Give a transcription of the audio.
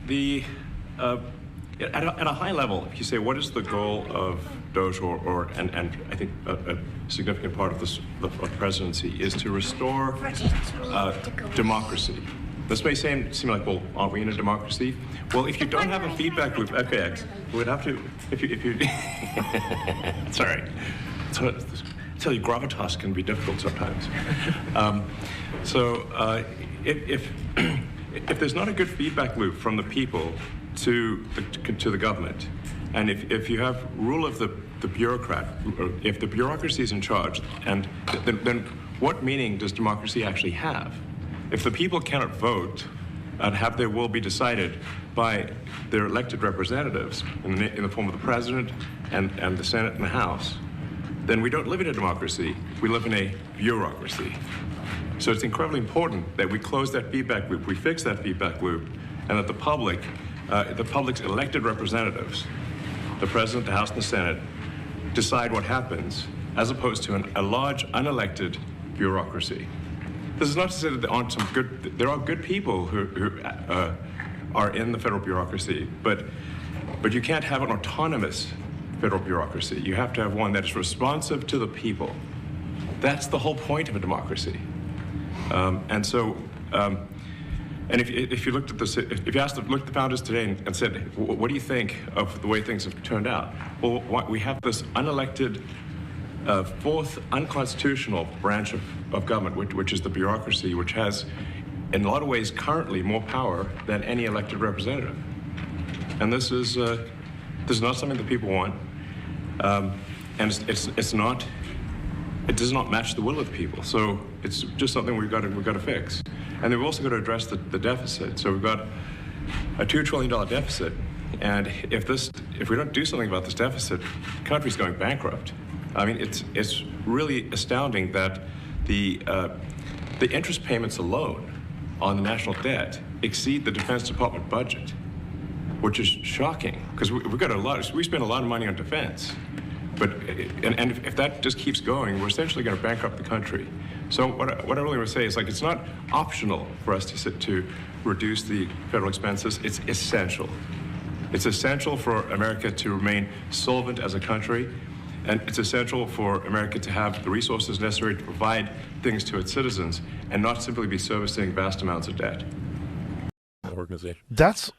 at a high level, if you say what is the goal of Doge, and I think a significant part of the presidency is to restore democracy. This may seem like, well, aren't we in a democracy? Well, if you don't have a feedback loop, okay, we would have to, if you it's all right. So, I tell you, gravitas can be difficult sometimes. If there's not a good feedback loop from the people to the government, and if you have rule of the bureaucrat, or if the bureaucracy is in charge, and then what meaning does democracy actually have? If the people cannot vote and have their will be decided by their elected representatives in the form of the president and the Senate and the House, then we don't live in a democracy, we live in a bureaucracy. So it's incredibly important that we close that feedback loop, we fix that feedback loop, and that the public's elected representatives, the president, the House, and the Senate, decide what happens, as opposed to a large, unelected bureaucracy. This is not to say that there are good people who are in the federal bureaucracy, but you can't have an autonomous federal bureaucracy. You have to have one that is responsive to the people. That's the whole point of a democracy. And if you looked at if you looked at the founders today and said, what do you think of the way things have turned out? Well, we have this unelected, fourth unconstitutional branch of government, which is the bureaucracy, which has, in a lot of ways, currently more power than any elected representative. And this is not something that people want, and it does not match the will of the people. So it's just something we've got to fix. And then we've also got to address the deficit. So we've got a $2 trillion deficit, and if we don't do something about this deficit, the country's going bankrupt. I mean, it's really astounding that the interest payments alone on the national debt exceed the Defense Department budget, which is shocking because we spend a lot of money on defense, and if that just keeps going, we're essentially going to bankrupt the country. So what I really want to say is, like, it's not optional for us to reduce the federal expenses. It's essential. It's essential for America to remain solvent as a country. And it's essential for America to have the resources necessary to provide things to its citizens and not simply be servicing vast amounts of debt. Organization. That's